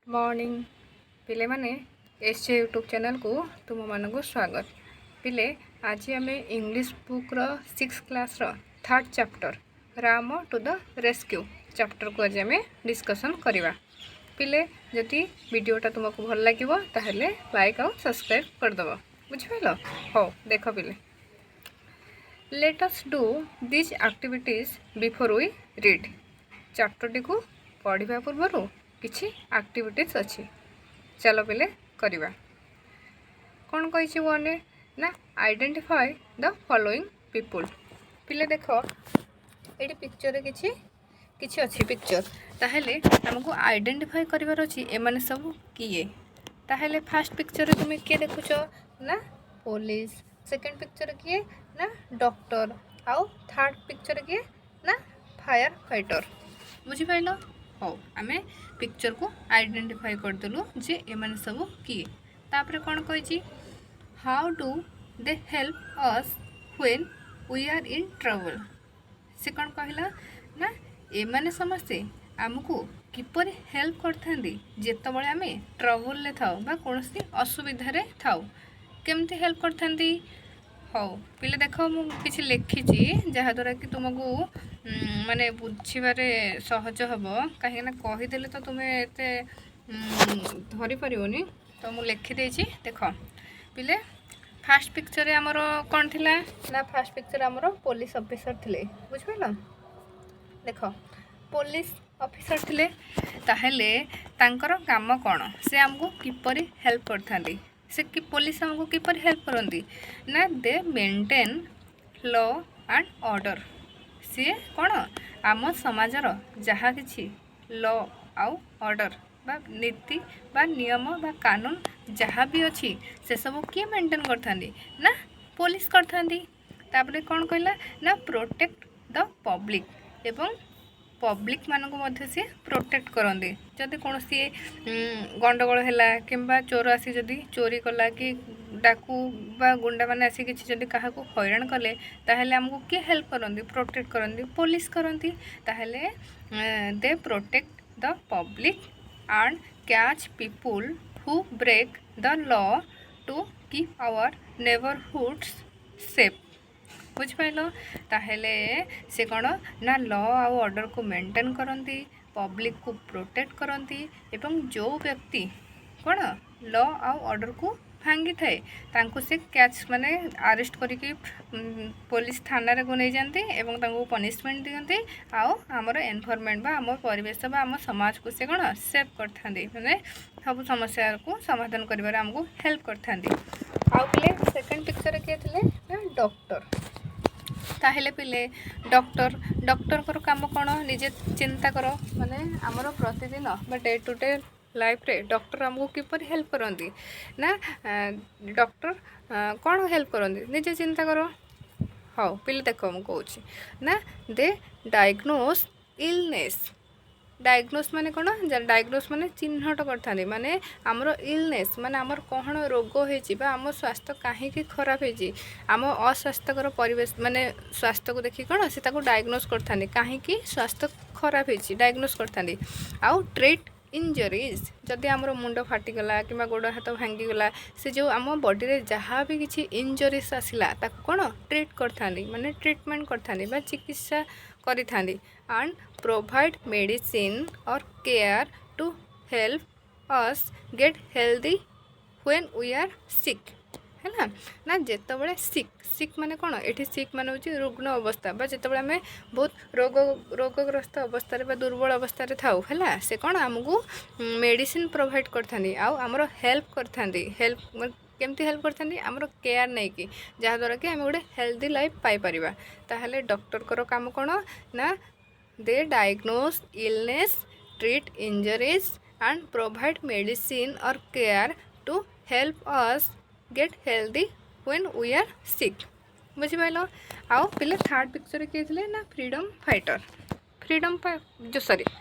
Morning पिले माने S YouTube channel को तुम मानक स्वागत। पिले आज आम इंग्लिश बुक रो 6th क्लास रो 3rd chapter Ram to the rescue chapter को आज आम डिस्कसन करवा। पिले जदि वीडियोटा तुमको भल लगे ताहले लाइक और सब्सक्राइब करदेव बुझिपाल। हो देख पिले let us do this activities before we read. Chapter टी को पढ़ा पूर्व किछि एक्टिविटीज अच्छी चलो पिले करवा। कौन कही वन ना आइडेंटिफाई द फॉलोइंग पीपुल। पिले देख ये पिक्चर किछि किछि अच्छी पिक्चर ताहले हमको आइडेंटिफाई करिवार अछि एमाने सब किए। ताहले फर्स्ट पिक्चर तुम किए देखुछ ना पुलिस, सेकंड पिक्चर किए ना डॉक्टर आउ थर्ड पिक्चर किए ना फायर फाइटर बुझिपाइल। हो आमे पिक्चर को आइडेंटिफाई करदेलु जे एमाने सब किए। तापर कौन कही how do they help us when we are in trouble. से कौन कहला ना एमाने समस्ते आमको किपर हेल्प करथांदी जेतबळे आमे ट्रबल ले थाउ बा कोनोसी असुविधा रे थाउ केमती हेल्प करथांदी। हो पिले देख मु किछि लिखिछि जहा द्वारा कि तुमको माने बुझिबारे सहज हम कहीं कहीदेले तो तुम्हें एते धरी पारिबोनी तो मु लिखि देछि। देख पिले फास्ट पिक्चर आमर कौन थिला ना फास्ट पिक्चर आमर पुलिस ऑफिसर थिले बुझिपाल। देख पुलिस ऑफिसर थिले ताहेले तांकर काम कौन से हमको किपरि हेल्प करथांदी से कि पुलिस हमको किपरि हेल्प करंदी ना they maintain law and order. सी कौन आम समाजर जहाँ किछि लॉ आउ ऑर्डर बा नीति बा नियम बा कानून जहाँ भी अच्छी से सब किए मेंटेन करथांदी ना पुलिस करथांदी। तापरे कौन कहला ना प्रोटेक्ट द पब्लिक एवं पब्लिक मानक मध्य से प्रोटेक्ट करंदी जदि कौन सी गंडगोल है किंबा चोर आसी जदि चोरी कला कि डाकू बा गुंडा मैंने आसी किसी जदि क्या हैरान कले ताहले हमको किए हेल्प करंदी प्रोटेक्ट करंदी पुलिस करंदी। ताहले they protect the public and catch people who break the law to keep our neighbourhoods safe बुझिपाइल। ताहले से कौन ना लॉ आउ ऑर्डर को मेंटेन करंती पब्लिक को प्रोटेक्ट करंती एवं जो व्यक्ति कौन लॉ आउ ऑर्डर को भांगी थाए तांको से कैच माने अरेस्ट करके पुलिस थाना रे को नहीं जानती एवं तांको पनिशमेंट दियंती आउ हमर एनवायरनमेंट बा हमर परिवेश बा हमर समाज को से कौन सेव करथांदी माने सब समस्या को समाधान करिवार हमको हेल्प करथांदी। आउ पिले सेकंड पिक्चर के थिले ना डॉक्टर। ताहले पिले डॉक्टर डॉक्टर कर काम कौन निजे चिंता कर माने आमर प्रतिदिन बा डे टू डे लाइफ रे डॉक्टर हमको किपर हेल्प करंदी ना डॉक्टर कौन हेल्प करंदी निजे चिंता कर। हाँ पिले देख मुझे कहूँ ना दे डायग्नोस इलनेस। डायग्नोस माने कौन डायग्नोस माने चिन्हट करथांदी माने आमर इलनेस माने आमर कौन रोग होइछि बा आम स्वास्थ्य कहीं खराब होइछि आम अस्वास्थ्यकर परिवेश माने स्वास्थ्य को देखि कौन से ताको डायग्नोस करथांदी कहीं स्वास्थ्य खराब होइछि डायग्नोस करथांदी। आउ ट्रीट इंजरीज जदि आमर मुंड फाटीगला कि गोड़ हाथ भांगीगला से जो आम बॉडी रे जहाँ भी किसी इंजरीज आसला ताको कौन ट्रीट करथांदी माने ट्रीटमेंट करथांदी बा चिकित्सा करिथांदी एंड प्रोवाइड मेडिसिन और care to help us get healthy when we are sick है ना जेतबळे सिक सिक माने कौन ये सिक माने होची रुग्ण अवस्था बा जेतबळे आमे बहुत रोगग्रस्त अवस्था बा दुर्बल अवस्था थाउ है से कौन आमको मेडिसिन प्रोवाइड करथांदी आउ आमर हेल्प करथांदी हेल्प केमती हेल्प करथांदी आमर केयर नहीं कि जहाँद्वारा कि आम गोटे हेल्दी लाइफ पाई परिबा। ताहले डॉक्टर कर काम कौन ना they diagnose illness treat injuries and provide medicine और care to help us get healthy when we are sick बुझिपाइल। आउ पिले थर्ड पिक्चर किए थे ना फ्रीडम फाइटर जो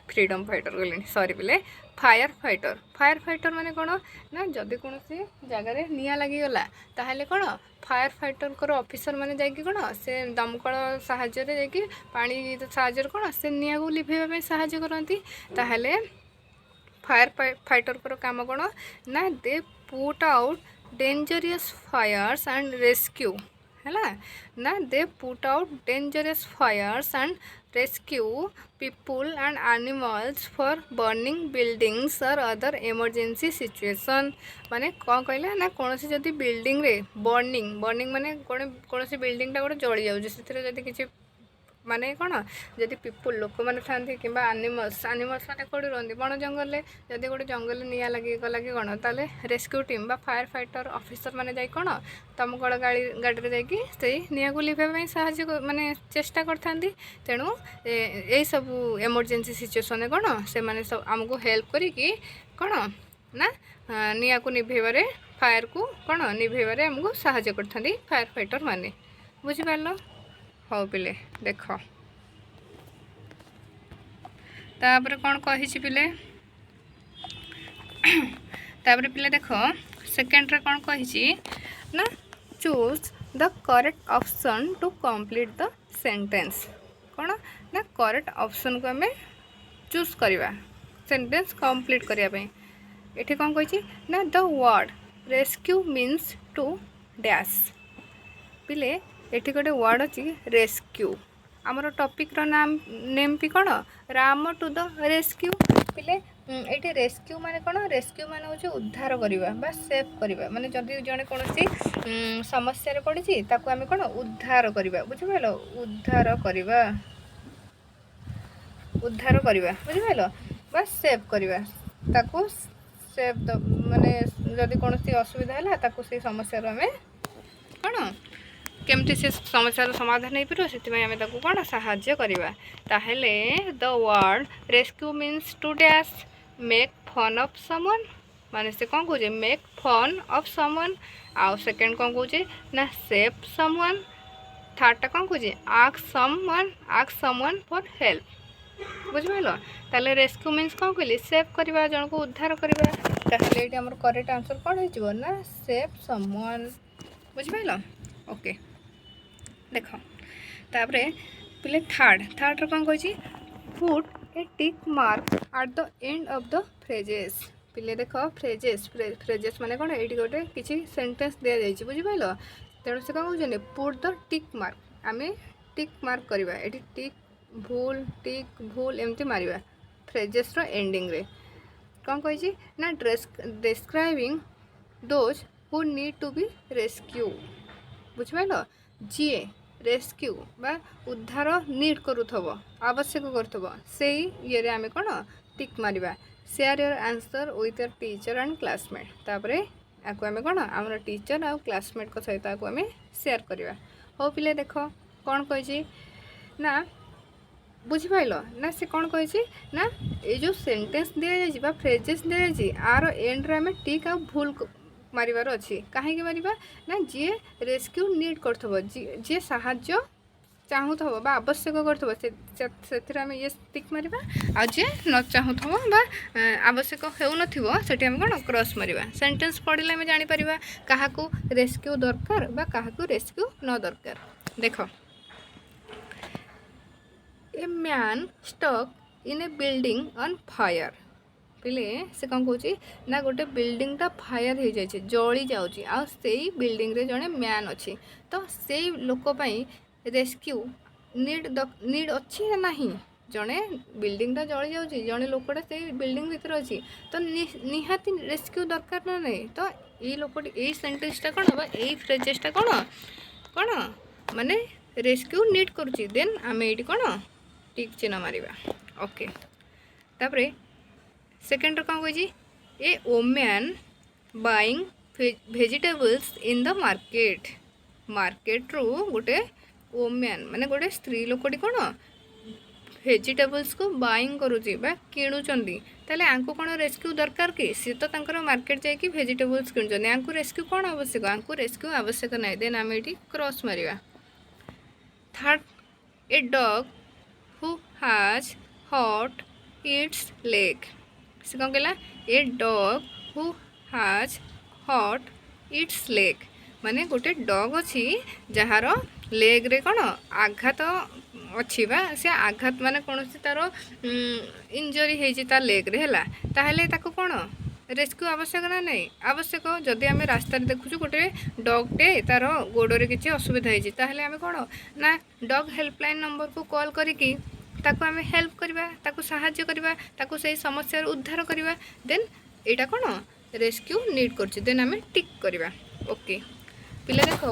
फ्रीडम फाइटर कहले सॉरी पिले फायर फाइटर माने कौन ना जदि कौन से जगार निआ लगिगला ताहले कौन फायर फाइटर कर ऑफिसर माने जाकि कौन से दमकल साहाय्य पानी साहाय्य कौन से निआ को लिभेवा साहाय्य करती। ताहले फायर फाइटर को काम कौन ना they put out dangerous Fyers and rescue है ना they put out dangerous Fyers and rescue people and animals for burning buildings और अदर इमरजेंसी सिचुएशन माने कौन कहला ना कौन सी जदि बिल्डिंग रे बर्निंग बर्निंग माने कौन सी बिल्डिंगटा गोटे जली जाऊँ से जदि किसी माने कौन जदि पीपुल लोक मैंने था कि आनिमल्स आनिमल्स मैंने कौटी रुहति बण जंगल जदि गोटे जंगल निआ लगे गला कि कौन ताले रेस्क्यू टीम बा फायर फाइटर ऑफिसर मैंने जाई कौन दमकल गाड़ी जाकि से निआ को लिभाई साहाଯ୍य माने चेष्टा करथांती तेणु यही सब इमरजेंसी सिचुएशन कौन से माने सब आमको हेल्प करिकी कौन ना निआ को निभेबारे फायर को कौन निभेबारे आमको साहाଯ୍य करथांती फायर फाइटर माने बुझिपारल हाँ पिले देख तापर कौन कही पिले तापर पिले देख सेकेंड रे कौन कही ना choose the correct option to complete the sentence कौन ना करेक्ट ऑप्शन को आम चूज करवा सेंटेंस कंप्लीट करने ये कौन कही ना the word rescue means to dash पिले एठी गोटे वर्ड अच्छी रेस्क्यू आमर टॉपिक रो नाम नेम भी कौन राम टू द रेस्क्यू पिले ये रेस्क्यू माने कौन रेस्क्यू माने होचे उद्धार करवा बा सेव करवा माने जदि जड़े कौन समस्या पड़ी ताकू आम कौन उद्धार करवा बुझिपाल उद्धार करवा बुझिपाल बा सेव करवा ताकू सेव माने जदि कौन असुविधा है ताकू से समस्या आम कौन केमती से समस्यार समाधान हो पार से आम कौन साहाय्य करवा ताहेले the word rescue means to dash make fun of someone माने से कौन कहे मेक फन ऑफ समवन आउ सेकेंड कौन कहे ना सेव समवन थर्डटा कौन कहे आस्क समवन फॉर हेल्प बुझिपाल ताले रेस्क्यू मीन्स कौन कहली सेव करवा जन को उद्धार करवा ताहेले ये आमर करेक्ट आंसर कौन हो ना सेव समवन बुझिपाल ओके देख तापर पिले थर्ड कौन कही put A tick mark at the end of the phrases पिले देख फ्रेजेस माने कौन ये गोटे किसी सेंटेंस दि जाइए बुझिपाल तेणु से कौन कहते पुट द टिक मार्क आम टिक मार्क करवा ये टिक भूल एमती मारिबा फ्रेजेस रो एंडिंग रे कौन कही ना describing those who need to be rescue बुझिपाल जी रेस्क्यू बा उद्धार नीड करुथब आवश्यक करुथब से ये आम कौन टिक मारिबा share your answer with your teacher and classmate तापर आपको आम कौन आम टीचर आ क्लासमेट सहित आम शेयर करवा हो पिले देख कौन कही ना बुझिपाल ना से कौन कही ना ये जो सेंटेंस दि जाइए फ्रेजेस दि जाइए आर एंड रे आम टिक आ भूल मारिबार अच्छी कहीं मारिबा ना जी रेस्क्यू नीड करथबो जी साहाय्य चाहूथबो बा आवश्यक करथबो से आम ये टिक मारिबा आ जे न चाहूथबो बा आवश्यक हेउ नथिबो सेठी आम कोन क्रॉस मारिबा सेंटेंस पढ़िले आम जानि परिबा काहाकू रेस्क्यू दरकार बा काहाकू रेस्क्यू न दरकार देख a man stuck in a building on fire पिले से कौन कहे ना गोटे बिल्डिंगटा फायर हो जाए जली जाऊँगी आ बिल्डिंग रे जड़े मैन अच्छी तो से लोकपाई रेस्क्यू नीड अच्छी ना नहीं जड़े बिल्डिंगटा जली जाऊँगी जड़े लोकटा से बिल्डिंग भितर अच्छी तो निहाती रेस्क्यू दरकार ना नहीं तो ये लोक यही सेंटेंसटा कौन यही फ्रेजेसटा कौन कौन माने रेस्क्यू नीड करुच्ची देन आम ये कौन टिक चिन्ह मारिबा ओके तापरे सेकेंड कौन कही a women buying vegetables in the market रू गोटे वोमेन माने गोटे स्त्री लोकटी कौन भेजिटेबल्स को बाइंग करुच्ची किणुचंदी ताले आंको कौन रेस्क्यू दरकार कि सी तो तांकर मार्केट जाइए भेजिटेबल्स किणुचंदी आंको रेस्क्यू कौन आवश्यक आंको रेस्क्यू आवश्यक नहीं देन आम ये क्रॉस मारिबा third a dog who has hurt its leg से कौन कहला a dog who has hurt its leg माने गोटे डॉग अच्छी जार लेग्रे कौन आघात अच्छी बा से आघात माने कौन तार इंजरी है लेग्रे है ताहले ताको कौन रेस्क्यू आवश्यक ना नहीं आवश्यक जदि आम रास्तार देखुचु गोटे डगटे तार गोड़े किसी असुविधा होता आम कौन ना डग हेल्पलाइन नंबर को कॉल करिकी ताको आम हेल्प करवा ताको साहाय्य करवा ताको सही समस्या उद्धार करवा देन एटा कौन रेस्क्यू नीड कर देन आम टिक करवा ओके पिला देख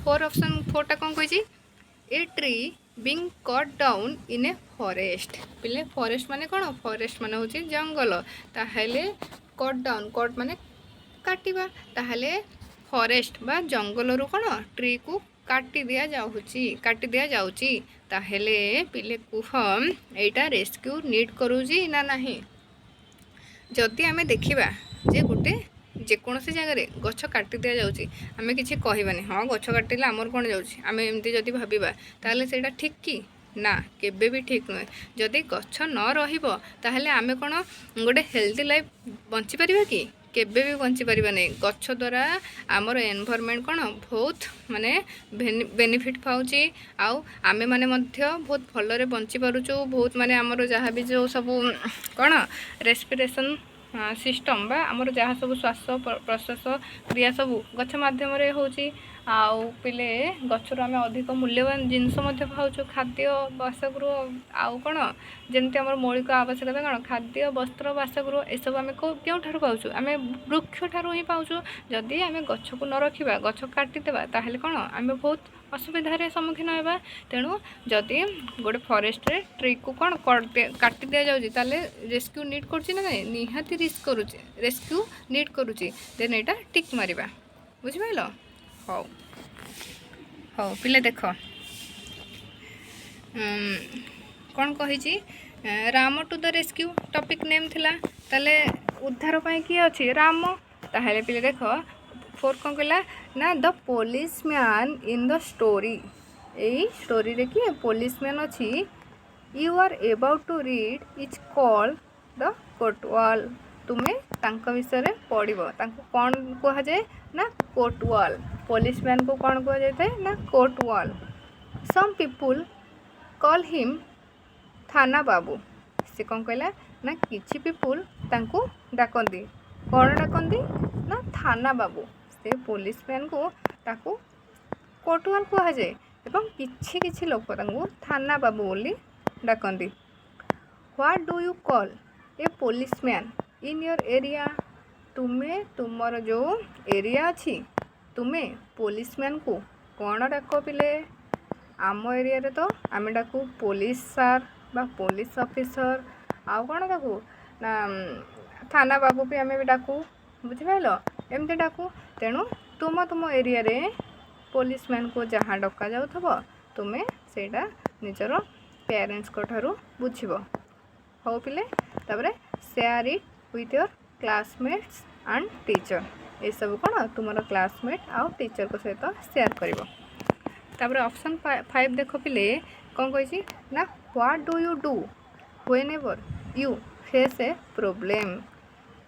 फोर ऑप्शन फोरटा कौन कही a tree being cut down in a forest पिले फॉरेस्ट माने कौन फॉरेस्ट माने होची जंगल ताहले कट डाउन कट माने काटिबा ताहले फॉरेस्ट बा जंगल रु कौन ट्री को काटी दिया जाउची ताहले पिले कुह एटा रेस्क्यू नीड करूची ना नहीं जदि आमे देखिबा जे गोटे जेकोसी जगह गछ काटी दि जाऊँगी आम कि कहबानी हाँ गछ काटिले आमर कौन जाऊँगी आम एमती जदि भाविबा ताहले सेटा ठीक कि ना केबे भी ठीक नुहे जदि गछ न रहिबो ताहले आमे कौन गोटे हेल्दी लाइफ बंची परिबा कि केबे भी बंची परिबा नहीं गछ द्वारा आमर एनवायरनमेंट कौन बहुत माने बेनिफिट पाउची आउ आमे माने मध्य बहुत भलरे बंची पारुचु बहुत माने आमर जहाँ भी जो सब कौन रेस्पिरेशन सिस्टम बा आमर जहाँ सब श्वास प्रश्वास क्रिया सब गछ मध्यम होची आउ पिले गचर आम अधिक मूल्यवान जिनस पाचु खाद्य बासगृह आउ कौन जमती आम मौलिक आवश्यकता कौन खाद्य वस्त्र बासगृह यू आम क्यों पाचु आम वृक्ष ठारू ही पाचु जदि आम गछ को न रखा गछ काटिदेवा ताहले कौन आम बहुत असुविधार सम्मुखीन होगा तेणु जदि गोटे फॉरेस्ट रे ट्री को कौन काटी दि जाऊँगी रेस्क्यू नीड करुच्ची ना निहाती रिस्क करुच्ची रेस्क्यू नीड करुच्ची देन यहाँ टिक मारिबा बुझिपाइल हौ हौ पिले देख कौन कही Ram to the rescue topic name थिला ताले उद्धार पाई किए अच्छी राम ताहले पिले देख फोर कौन कहला ना the police man in the story यही स्टोरी रे किए पुलिस मैन अच्छी you are about to read is called the kotwal तुम्हें तांका विषय रे पढ़िबो तांको कौन कहा जाए ना कोटवाल पुलिस मैन को कौन कहा जाता है ना कोटवाल सम पीपुल कॉल हिम थाना बाबू से कौन कहला ना किछि पीपुल तांको डाकंदी कौन डाकंदी ना थाना बाबू से पुलिस मैन को ताको कोटवाल कहा जाए एवं किछि किछि लोक तांको थाना बाबू बोली डाकंदी what do you call a police man in your area तुम्हें तुमर जो एरिया अच्छी तुम्हें पुलिस मैन को कौन डाक पिले आम एरिया रे तो आम डाकू पुलिस सार बा पुलिस ऑफिसर आउ कौन डाकू ना थाना बाबू भी आम भी डाकू बुझिपाल एमती डाकू तेणु तुम एरिया रे पुलिस मैन को जहाँ डका जाउथबो तुम्हें सेटा निजर पेरेंट्स को ठारू बुझिबो हो पिले तापरे share it with your classmates and teacher ये सब कौन तुम क्लासमेट आउ टीचर को सहित शेयर करिवो तापरे ऑप्शन 5 देख पिले कौन कही ना what do you do whenever you face a problem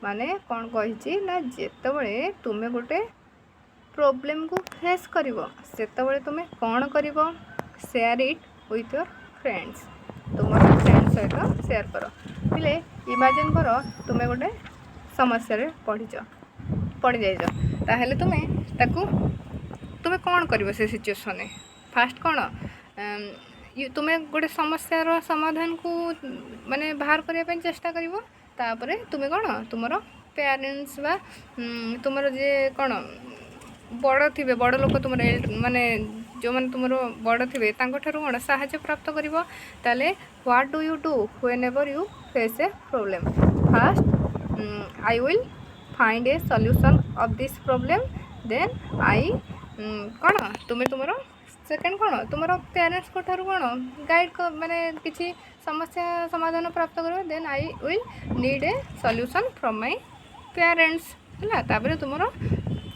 माने कौन कही ना जेतबळे तुमे गोटे प्रॉब्लम को फेस करिवो सेतबळे तुमे कौन करिवो share it with your friends तुम फ्रेंड्स सहित शेयर कर पिले इमेजिन कर तुमे गोटे समस्या रे पढ़ी जाइज ताहले तुमे कौन करिवो से सिचुएशन में फास्ट कौन तुम्हें गोटे समस्यार समाधान को माने बाहर करने चेष्टा करिवो तापरे तुमे कौन तुमर पेरेंट्स बा तुमर जे कौन बड़ थे बड़ लोक तुम माने जो मैंने तुम बड़ थे कौन साहाय्य प्राप्त करिवो ताले what do you do whenever you face a problem first I will find a solution of this problem then I कौन तुम्हें तुमर सेकेंड कौन तुम पेरेंट्स को ठारू कौन गाइड माने किसी समस्या समाधान प्राप्त कर then I will need a solution from my parents है तापर तुम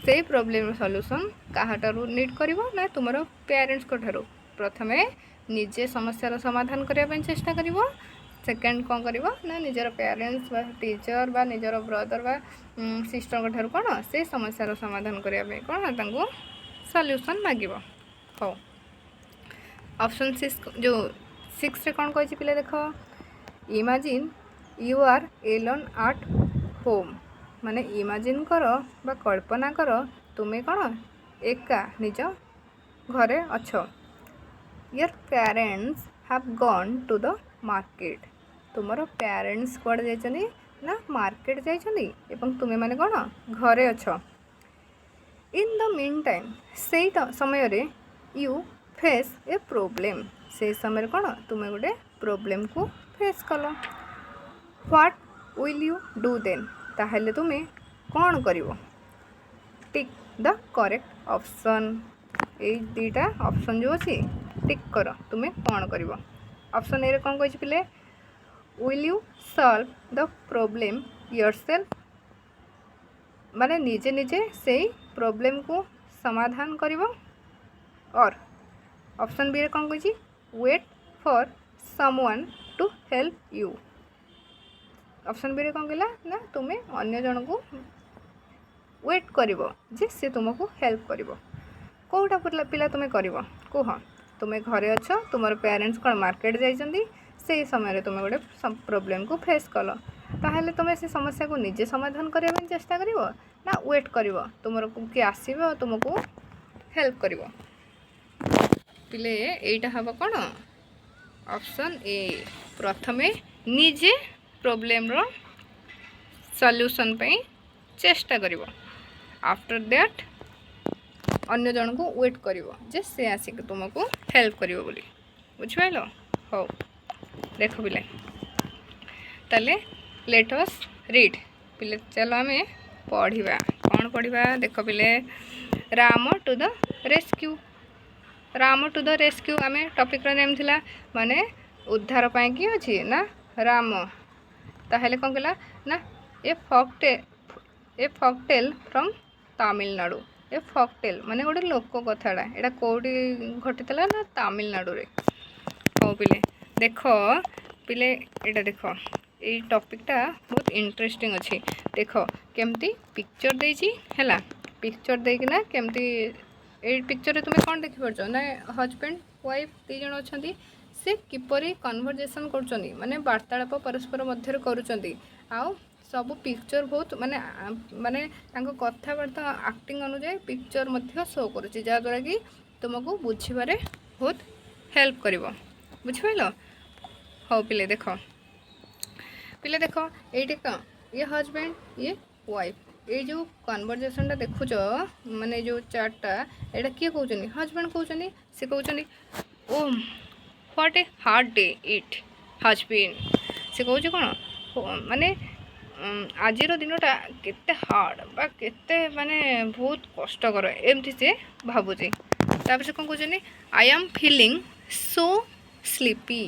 से प्रॉब्लम सॉल्यूशन कहाटारू नीड करिवो ना तुम पेरेंट्स को ठारू प्रथमे निजे समस्यार समाधान करने चेष्टा करिवो सेकेंड कौन करिवो ना निजर पेरेंट्स बा टीचर बा निजर ब्रदर बा सिस्टर को ठारू कौन से समस्यार समाधान करने कौन तांको सॉल्यूशन मागिबो हो ऑप्शन 6 जो 6 रे कौन कही पिले देख imagine you are alone at home माने इमेजिन कर बा कल्पना कर तुम्हें कौन एका निज घरे अछ your parents have gone to the market तुमर पेरेंट्स कुआड़े जाइछनी ना मार्केट जाइछनी एवं तुम्हें माने कौन घरे अछ इन द मीन टाइम से समय रे यू फेस ए प्रोब्लेम से समय कौन तुम्हें गोटे प्रोब्लेम को फेस कल what will you do then ताहले तुम्हें कौन करिवो टिक द करेक्ट ऑप्शन ए दुटा ऑप्शन जो अच्छी टिक कर तुम्हें कौन करिवो ऑप्शन ए रे कौन कहि पिले will you solve the problem yourself माने निजे निजे से प्रोब्लेम को समाधान करिवो और ऑप्शन बी रे कौन कही wait for someone to help you option B रे कौन कहला ना तुम्हें अन्य जन को वेट करिवो जे से तुमको हेल्प करिवो कोटा पिला तुम्हें करिवो कुह तुम्हें घरे अछ तुमर पेरेंट्स कौन मार्केट जाइछंदी से समय तुम्हें गोटे प्रोब्लेम को फेस कल ताहले तुम्हें से समस्या को निजे समाधान करने चेष्टा करिवो ना वेट करिवो तुमर किए आसो तुमको हेल्प करिवो पिले एटा हम कौन ऑप्शन ए प्रथमे निजे प्रोब्लेम रो सॉल्यूशन पे चेष्टा करिवो आफ्टर दैट अन्य जन को वेट करिवो जे से आसिक तुमको हेल्प करिवो बोली बुझिपाइलो हो देख पिले ताले लेट अस रीड पिले चलो आमे पढ़िबा कौन पढ़िबा देख पिले Ram to the rescue Ram to the rescue आमे टॉपिक रो नेम थिला माने उद्धार पाई कि अछि ना राम ताहेले कौन कहला ना ए फॉकटेल फ्रॉम तमिलनाडु ए फॉकटेल माने गोटे लोक कथाड़ा एटा कोडी घटितला ना तमिलनाडु रे हो पिले देख पिले एटा देख ये टॉपिकटा बहुत इंटरेस्टिंग अच्छी देख केमती पिक्चर देछि हैला पिक्चर देकिना केमती ए पिक्चर तुम्हें कौन देखि परछ ना हजबैंड वाइफ दी जण अछंती से किपरि कन्वर्सेशन करूछंती माने वार्तालाप परस्पर मध्य करूछंती आउ सब पिक्चर बहुत माने माने तांको कथाबार्ता एक्टिंग अनुसार पिक्चर मध्य शो करूछि जा द्वारा कि तुमको बुझिबारे बहुत हेल्प करिवो बुझिपाइलो हो पिले देख ये ये हजबैंड ये वाइफ ये जो कन्वर्सेशन देखुच माने जो चार्टा एटा किए कहउछनी हजबैंड कहउछनी से कहउछनी oh what a hard day it has been से कहउछ कोन माने आजिर दिनटा केते हार्ड बा केते माने बहुत कष्टकर एमती से भाबुची तापर से कोन कहउछनी I am feeling so sleepy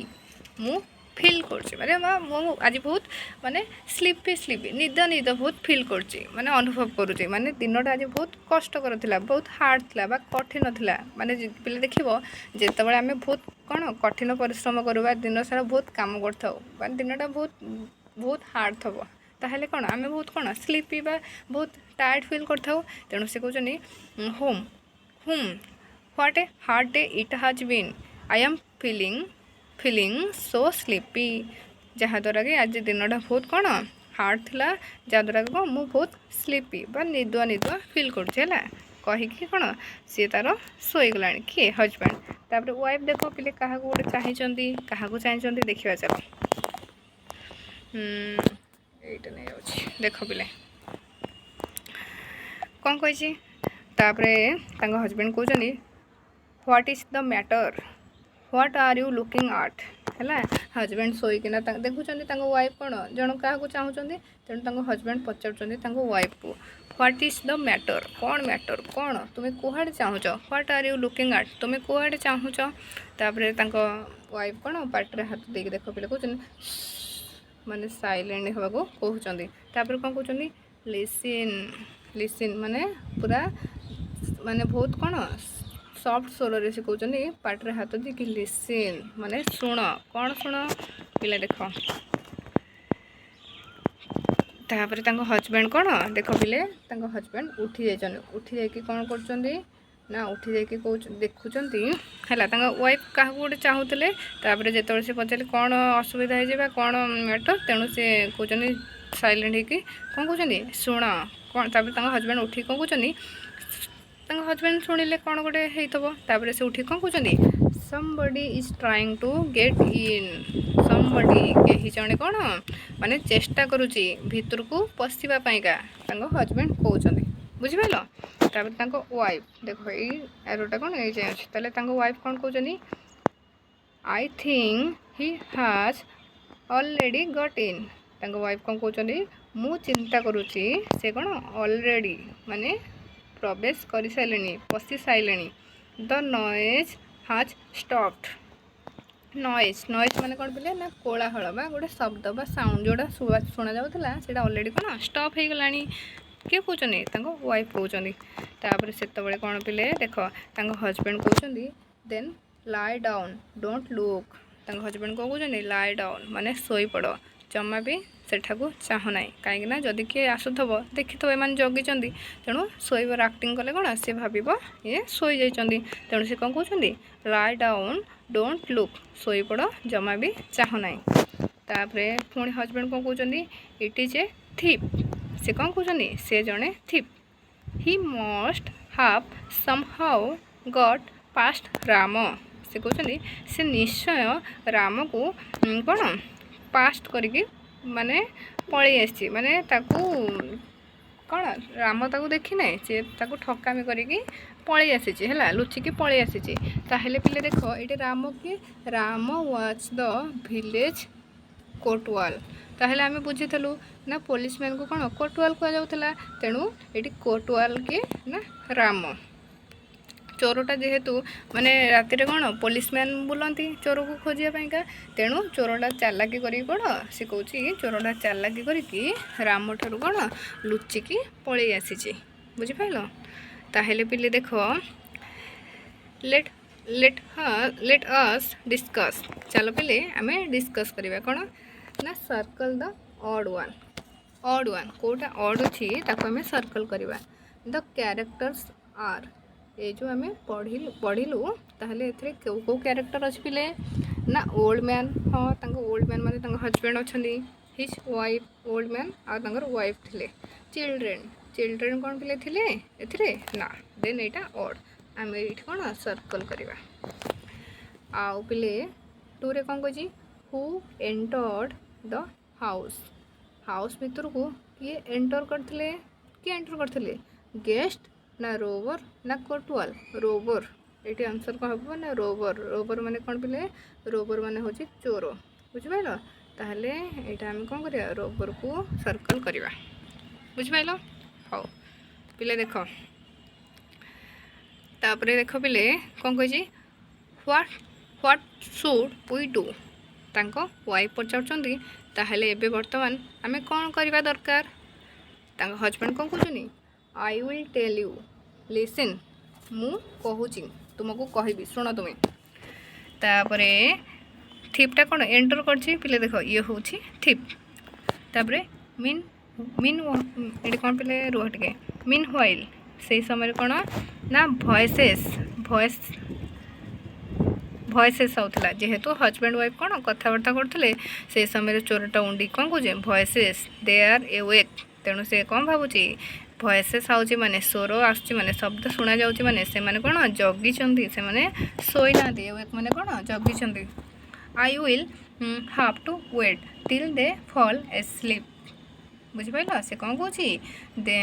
मु फिल करछि माने मु आज बहुत माने स्लीपी निद बहुत फिल करछि माने अनुभव करूछि माने दिनटा आज बहुत कष्टकर थिला बहुत हार्ड थिला बा कठिन थिला माने पिले देखिबो जेतेबेले आमे बहुत कोन कठिन परिश्रम करबा दिन सारा बहुत काम करथाउ माने दिनटा बहुत हार्ड थबो ताहले कोन आमे बहुत कोन स्लीपी बा बहुत टायर्ड फील करथाउ तेणु से कहउछनी होम what a hard day it has been I am feeling so sleepy जहाँद्वारा कि आज दिनटा बहुत कौन हार्ड थिला जहाँद्वारा कि मु बहुत स्लीपी बा निदुआ फील करुला कहीकि कौन सी तार शोगला किए हजबैंड तापर वाइफ देख पिले क्या गोटे चाहिए क्या चाहिए देखा चलो यहीटा नहीं जाऊँ देख पिले कौन कही हजबैंड कहते what is the matter what are you looking at है हजबैंड शोकना देखुं वाइफ कौन जन क्या चाहूँगी तेणु हजबैंड पचार वाइफ को व्हाट इज द मैटर कौन तुम्हें कुआड़े चाहूच व्हाट आर यू लुकिंग आट तुम्हें कुआड़े चाहूच वाइफ कौन पार्टी हाथ देख देख पे कहते माने साइलेंट होगा कहते कौन कहते लिसिन माने पूरा माने बहुत कौन सॉफ्ट स्वर से कहते पार्टी हाथ देख लिसिन माने शुण कौन शुण पिला देख तापर हजबैंड कौन देख पिले हजबैंड उठी जा कौन कर ना उठी जाइए देखुं है वाइफ क्या गोटे चाहूले जो से पचारे कौन असुविधा है कौन मैटर तेणु से कहते साइलेंट होगी कौन कहते शुण कौन हजबैंड उठी कौन कहते हजबैंड शुणिले कौन गोटे होता से उठी कौन कहते somebody is trying to get in somebody कहीं जड़े कौन माने चेष्टा करुच्ची भितर को पशिया हजबैंड कहते बुझिपाल वाइफ देख एरोटा कौन ये अच्छे वाइफ कौन कहते I think he has already got in wife कौन कहते मु चिंता करुच्ची से कौन ऑलरेडी माने प्रवेश कर सारे पशि सारे the noise has stopped noise noise माने कौन पिले ना कोलाहल बा गोटे शब्द बा साउंड जोड़ा शुणा जाऊला से ऑलरेडी कौन स्टॉप हो गलानी किए कहते वाइफ कहते से कौन पिले देख हजबैंड कहते then lie down don't look husband कौन कहते लाई डाउन माने सोई पड़ जमा भी सेठाकू चाहूना कहीं जदि किए आसुव देखी तो एम जगी तेणु शोवर आक्टिंग कले कौन सी भाव ये शोई जाइए तेणु से कौन कहते लाई डाउन डोंट लुक शोई पड़ जमा भी चाहूना पुणी हजबैंड कौन कहते इट इज ए थीप से कौन कहते से जड़े thief he must have somehow got past Ram से कहते से निश्चय राम को कौन पास्ट करिकी माने पलि आसी माने ताकू कौन राम ताकू देखी ना सी ताकू ठकामी करिकी पलि आसी है लुचिकी पलि आसी ताहले पिले देख ये राम कि Ram watch the village Kotwal ताहले आमे बुझीलु ना पुलिस मैन को कौन कोटवाल कहुला तेणु ये कोटवाल के ना राम चोरटा जेहेतु माने राति कौन पुलिस मैन बुलती चोर को खोजापा तेणु चोरटा चालाकी करी कौन सी कौन चोरटा चालाकी करी राम ठार कौन लुचिकी पलि आसी बुझिपाल ताहले पिले देख let let let us discuss चलो पिले आम डिस्कस करवा कौन ना सर्कल द ऑड वन कोटा ऑड अच्छी आम सर्कल करवा द कैरेक्टर्स आर ये जो आम पढ़िलु ताहले एथिरे कौ कैरेक्टर अच्छे पिले ना ओल्ड मैन हाँ ओल्ड मैन माने हजबैंड अच्छा हिज वाइफ ओल्ड मैन आर वाइफ थे चिल्ड्रेन चिल्ड्रेन कौन पिले थिले एथिरे ना देन एटा ऑड आम ये कौन सर्कल करवा आउ पिले टू रे कौन कही who entered the house house भीतर को किए एंटर करथिले किए एंटर करथिले गेस्ट ना रोवर ना कोटवाल रोवर ये आंसर कौन हम ना रोवर रोवर माने कौन पिले रोवर माने हूँ चोर बुझिपाल ताहले यहाँ आम कौन करिया रोवर को सर्कल करवा बुझिपाल हाँ पिले देख तापरे देख पिले कौन कही what should we do wife पचार ताहले एबे वर्तमान आम कौन करवा दरकार हजबैंड कौन कहते I will tell you listen मु कहूची तुमको कहबी शुण तुम्हें तापरे थीपटा कौन एंटर करछि पिले देख ये हूँ थीप तापरे मीन मीन ये कौन पिले रुह टे मीन व्हाइल से समय कौन ना भॉइसेस भॉइसेस आउला जेहेतु हजबैंड वाइफ कौन कथबार्ता करते से समय चोरटा उंडी कौन कहे भॉइसेस दे आर एवेक तेणु से कौन भावुची भॉइसेस आउची माने स्वर आसुची माने शब्द शुणा जाउची माने से माने कौन जगी से माने सोई ना एवेक माने कौन जगी I will have to wait till they fall asleep बुझिपाल से कौन कौन दे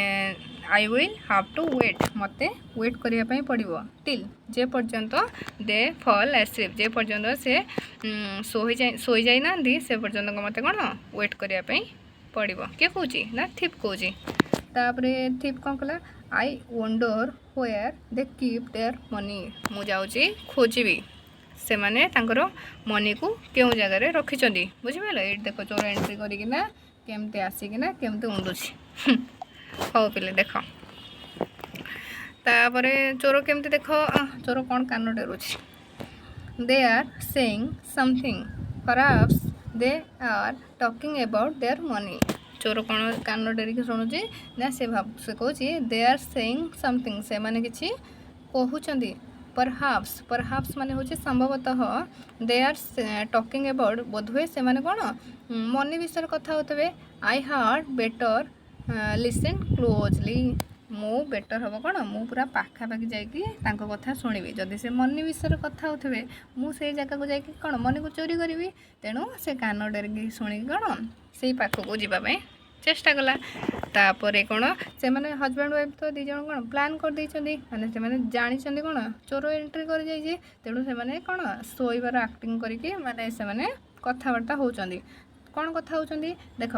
I will have to wait मते वेट करने पड़ो टिल जे पर्यंत दे फॉल एस्लीप जे पर्यंत से सोई जाइना से पर्यंत मत कौन वेट करने पड़ो किए कौची ना थीप कौची तापरे थीप कौन कला I wonder where they keep their money मु जाऊँगी खोजी से माने मनी को क्यों जगार रखिंट बुझिपाल ये देख चोर एंट्री करना केमती आसिकिना केमती उंडुची हौ पिले देख तापरे चोर केमती देख चोर कौन कान डेरुची they are saying something perhaps they are talking about their money चोर कौन कान डेरिकी शुणुची ना से कहूँ दे आर सेइंग समथिंग से माने किछि कहउचंदी परहाप्स परहाप्स माने होचे संभवतः दे आर टॉकिंग अबाउट बोधवे से माने कोन मनी विषय कथा होतबे आई हार्ड बेटर लिसन क्लोजली मु बेटर हम कौन मु पूरा पाखापाखि जाकि कथा शुणिबी जदि से मनी विषय कथा होते मु से जगह को जाकि कौन मनी को चोरी करी तेणु से कान डेरिकी शुणी कौन से पाखक जावाई चेष्टा कला तापर कौन से मैंने हजबैंड वाइफ तो दी जन कौन प्लान कर देइछंदी माने से माने जानिछंदी कौन चोर एंट्री कर जाइए तेणु से माने कौन सोइबार एक्टिंग करके माने से माने कथाबार्ता होउछंदी कौन कथा होउछंदी देख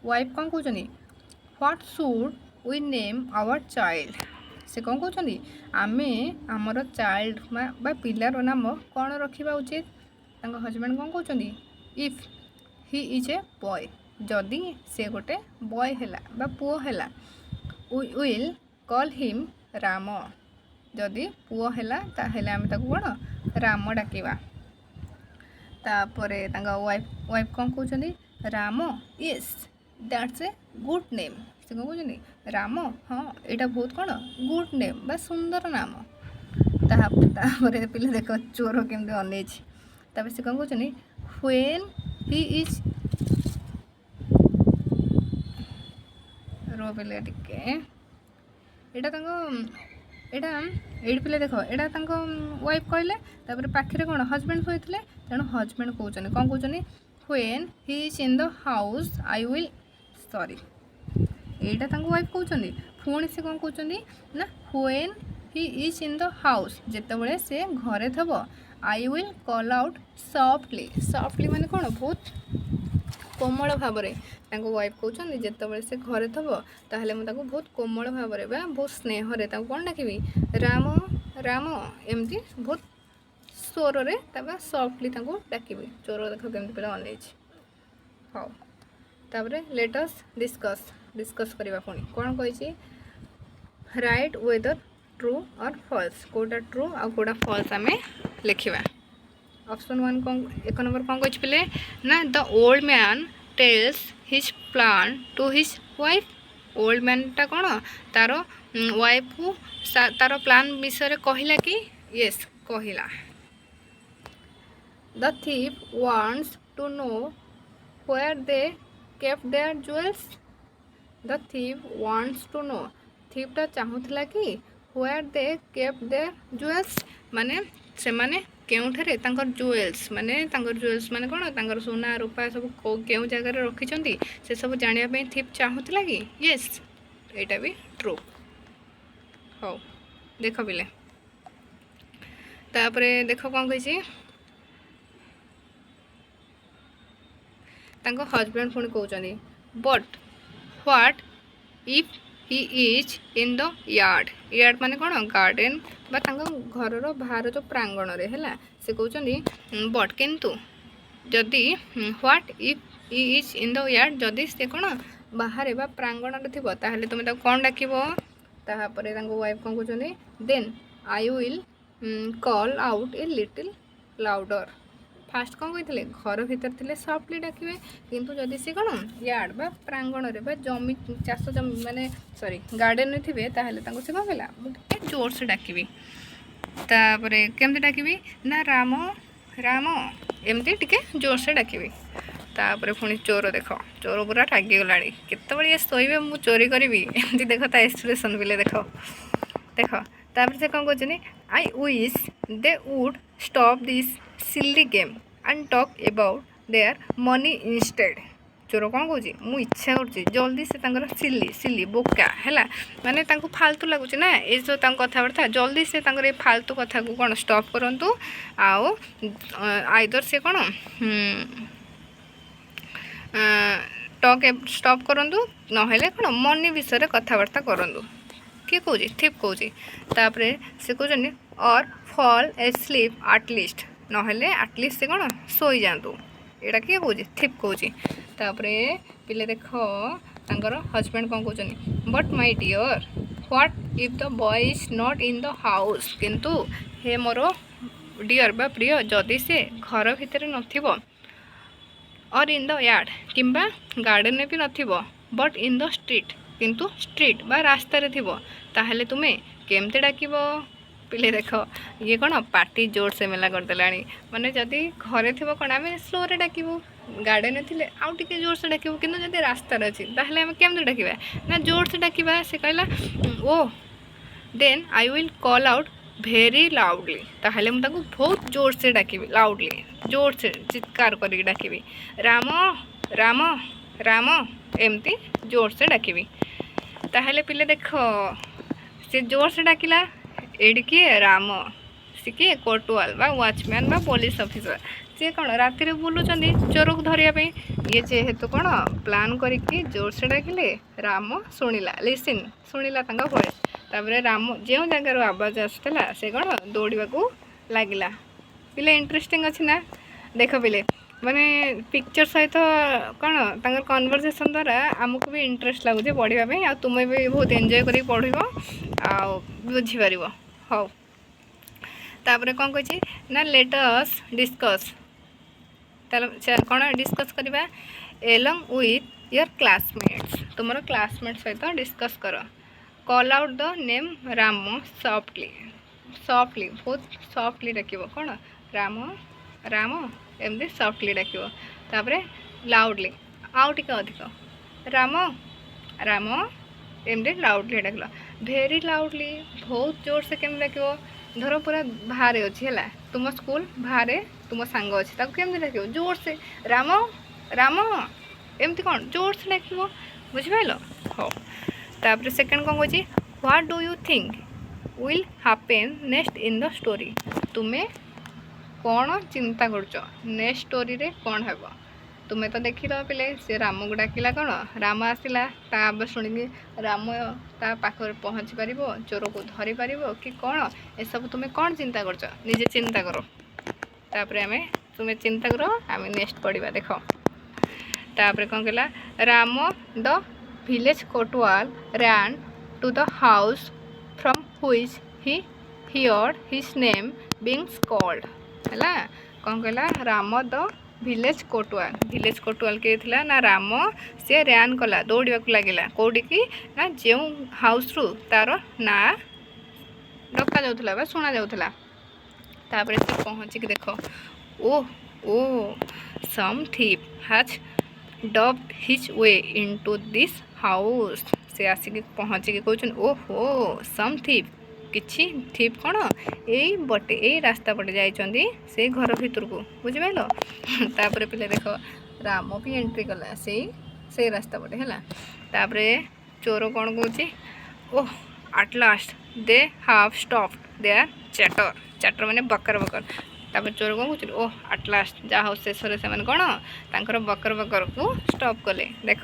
वाइफ कौन कहउछंदी what should we name our child से कौन कहउछंदी आमे हमर चाइल्ड बा पिलार नाम कौन रखिबा उचित तांको हजबैंड कौन कहउछंदी if he is a boy जदि से गोटे बॉय हैला बा पुओ हैला we will call him Ram जदि पुओ हैला ताहेले आमे ताको कोन राम डाकिबा तापरे तांका वाइफ कौन कहउछंदी Ram yes that's a good name से कौन कहउछंदी राम हाँ यहाँ बहुत कौन गुड नेम बा सुंदर नाम तापरे पिले देख चोर केमती अनेछि तापर से कौन कहउछंदी व्हेन ही इज रो पिले टिके एटा तांको एटा एड पिले देख एटा तांको वाइफ कहले तापर पाखरे कौन हजबैंड होइतले तेणु हजबैंड कहउछंदी कौन कहउछंदी when he is in the house I will sorry एटा तांको वाइफ कहउछंदी पुणी से कौन कहउछंदी ना when he is in the house जेतेबेले से घरे थबो I will call out softly softly माने कौन बहुत कोमल भाव में तांको वाइफ कहउछंदी जेतेबेले से घरे थबो ताहले मु ताको बहुत कोमल भाव में बा बहुत स्नेह रे ताको कोन डाकिबी राम राम एमती बहुत स्वर रे तबा सॉफ्टली ताको डाकिबी चोर देख केमती पिला अनेछि हाउ तापरे लेट अस डिस्कस करबा पुणी कौन कही राइट वेदर ट्रू और फॉल्स कोटा ट्रू आ कोटा फॉल्स आम लिखा ऑप्शन 1 कौन 1 नंबर कौन कही पिले ना the old man tells his plan to his wife old man टा कौन तार वाइफ को तार प्लान विषय कहला कि यस कहला the thief wants to know where they kept their jewels the thief wants to know thief टा चाहूला कि where they kept their jewels माने से माने केउठारे तांकर jewels माने तांकर jewels माने कोन तांकर सोना रूपा सब केउ जगह रे रखिचंती से सब जानिया पे thief चाहूला कि यस एटा भी ट्रू हो देखो बिले तापरे देखो कोन कहिछि तांको हजबैंड पुणी कहउचंदी but what if he is in the yard yard माने कौन गार्डन बा तांको घरर बाहर जो प्रांगण रे हैला से कहउचंदी बट किंतु जदि what if he is in the yard जदि से कौन बाहर बा प्रांगण रे थिबो ताहले तुमे ताको कोन डाकिबो ताहा परे तांको वाइफ कोन कहउचंदी then I will call out a little louder fast कौन कही घर भीतर थे सफ्टली डाकिबे किंतु जदि से कौन यार्ड बा प्रांगण रे बा जमी चाष जमी माने सॉरी गार्डन रे थिबे ताहले तांको से कौन कहला मुझे जोर से डाकिबी तापरे केमती डाकिबी ना राम राम एमती टिके जोर से डाकिबी तापरे पुणी चोर देख चोर पूरा ठागी गलाणी केतबेले ये सोइबे मु चोरी करिवि एमती देख ता एक्सप्रेशन बिले देख देख तापर से कौन कहछनी I wish they would stop this silly game and talk about their money instead चोर कौन कौच मु इच्छा कर जल्दी से सिली सिली बोका है माने तांको फालतू लगुच ना ये जो कथबार्ता जल्दी से फालतू कथा को कौन स्टॉप करंतु आओ आइदर से कौन टॉक स्टॉप करंतु नहेले कौन मनी विषय कथबार्ता करंतु किए कौच थिप कौच तापरे से कहते और फॉल एस्लीप आटलिस्ट नहेले आटलिस्ट से कौन सोई जातु एटा किए कौच थिप कौच तापरे पिले देख तांकर हजबैंड कौन कहते but my dear what if the boy is not in the house किंतु हे मोर डियर बा प्रिय जदि से घर भितर नथिबो और इन द यार्ड किंबा गार्डन में भी नथिबो बट इन द स्ट्रीट किंतु स्ट्रीट बा रास्ता रे थिबो ताहले तुमे केमते डाकिबो पिले देख ये कौन पार्टी जोर से मेला करदेला माने जदि घरे थी कौन आम स्लोरे डाकबू गार्डन थे आउ टे जोर से डाकबू कि जब रास्तार अच्छी ताहले आम केमती डाकवा ना जोर से डाकवा से कहला ओ then I will call out very loudly ताहले मुझे बहुत जोर से डाकबी लाउडली जोर से चित्कार करके डाकबी राम राम राम एमती जोर से डाकबी ताहले पिले देख से जोर से डाकिला एडी किए राम सी किए कोटवाल बा वॉचमैन बा पुलिस ऑफिसर सी कौन राति बुलूँ चोर को धरने ये जेहेतु कौन प्लान करके जोर से डाकिले राम शुणिला लिसन शुणिला वॉइस तापर राम जो जगार आवाज आसला से कौन दौड़ा को लगिला पिले इंटरेस्टिंग अच्छी ना देख पिले माने पिक्चर सहित कौन तांकर कन्वर्सेशन द्वारा आमको भी इंटरेस्ट लगुचे पढ़ापी आ तुम्हें भी बहुत एंजॉय कर पढ़ बुझीपर हौ तापर कौन कही ना लेट अस डिस्कस कौन डिस्कस करवा एलंग विथ योर क्लासमेट्स तुम क्लासमेट सहित डिस्कस कर call out the name Ram softly softly बहुत सॉफ्टली डाक कौन राम राम एमती सॉफ्टली डाक तापर लाउडली आउ टे अधिक राम राम एमती लाउडली डाक भेरी लाउडली बहुत जोर से केम डाक धर पूरा बाहर अच्छी है तुम स्कूल बाहर तुम सांग अच्छे केमती डाक जोर से राम राम एमती कौन जोर से डाक बुझिपाल हाँ तापर सेकेंड कौन कही what do you think will happen next in the story तुम्हें कौन चिंता कर नेक्स्ट स्टोरी रे कौन है तुम्हें तो देखी दो पिले सी राम को डाकिला कौन राम आसला आवाज शुणी राम ता पाखर पहुँची पार चोर को धरी पार कि कौन ए सब तुम्हें कौन चिंता कर निजे चिंता करो तापर आम तुम्हें चिंता करो आम नेक्स्ट पढ़ा देख तापर कौन कहला Ram the village Kotwal ran to the house from which he heard his name being called है कौन कहला राम द विलेज कोटवाल के थिला ना राम से रैन कला दौड़ा को लगिला कौटी की ना जो हाउस रु तार ना डका जाऊला बा शुणा जाऊला तापर से पहुँचिक देख oh oh some thief has डब्ड his way into this house से आसिक पहुँचिक कहते ओहो सम थीप किछि थीप कौन यही बटे यही रास्ता पटे जाइछंदी से घर भीतर को बुझिपाल तापर पिले देख राम भी एंट्री कला से रास्ता पटे है तापर चोर कौन कहूँ oh at last they have stopped their chatter माने बकर तापर चोर कौन कहूँ ओह एट लास्ट जहाँ शेष से कौन तांकर बकर को स्टॉप कले देख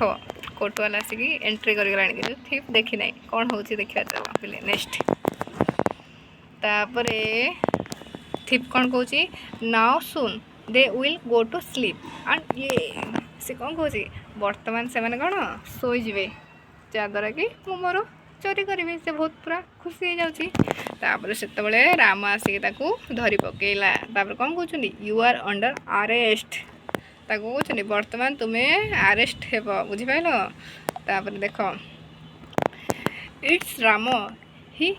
कोटवाल आसिक एंट्री करगला थीप देखी ना कौन हो देखा चल पिले नेक्स्ट तापर थीप कौन कहूँ नाउ सुन they will go to sleep and ये से कौन कहूँ बर्तमान से मैंने कौन शोजे जहाँद्वारा कि मु मोर चोरी करी से बहुत पूरा खुशी हो जाऊँगी तापर से राम आसिक धरी पकेला तापर कौन कहते यू आर अंडर अरेस्ट ताको कहते बर्तमान तुम्हें अरेस्ट हे बुझिपाल तापर देख इट्स राम ही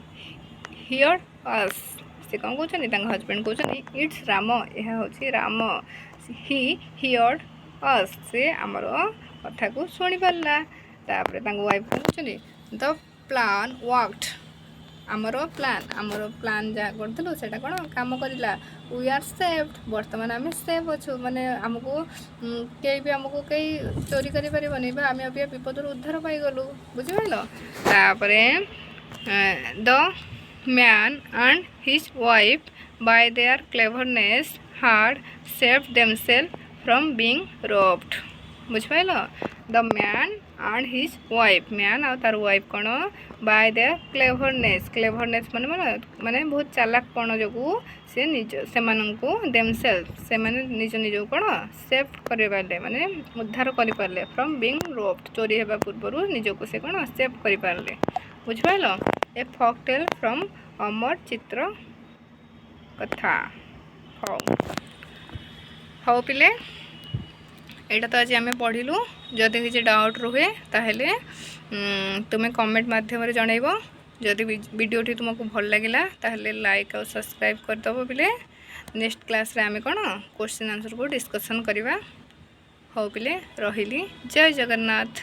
हियर अस से कौन कहते हजबैंड कहते इट्स राम यह हूँ राम ही हियर अस से आमर कथा को शुणी पारा तापर वाइफ कौन कहते द प्लान वर्कड आमर प्लान जहाँ करूँ से कौन काम करा वी आर सेफ्ड बर्तमान आम सेफ अच्छु माने आमको कई भी आमको कई चोरी करें आम अभी विपद उद्धार पाईगलु बुझिपाल तापर the man and his wife by their cleverness had saved themselves from being robbed बुझिपाल the man and his wife man आ तार वाइफ कौन बाय देयर क्लेवरनेस माने बहुत चालाकपण जो से निज से देमसेल्फ से निज निज कौन सेफ कर पारे माने उद्धार कर पारे फ्रॉम बीइंग रोब्ड चोरी होगा पूर्व निजक से कौन सेफ कर पारे बुझिपाल ए फॉक टेल फ्रॉम अमर चित्र कथा हौ पिले एटा तो आज आम पढ़लु जदि किसी डाउट रुहे ताहले तुम्हें कमेंट माध्यम जनइब जदि वीडियोटी तुमको भल लगिला ताहले लाइक और सब्सक्राइब करदब पिले। नेक्स्ट क्लास रे आमे कोन क्वेश्चन आंसर को डिस्कशन करबा। हो पिले रहिली। जय जगन्नाथ।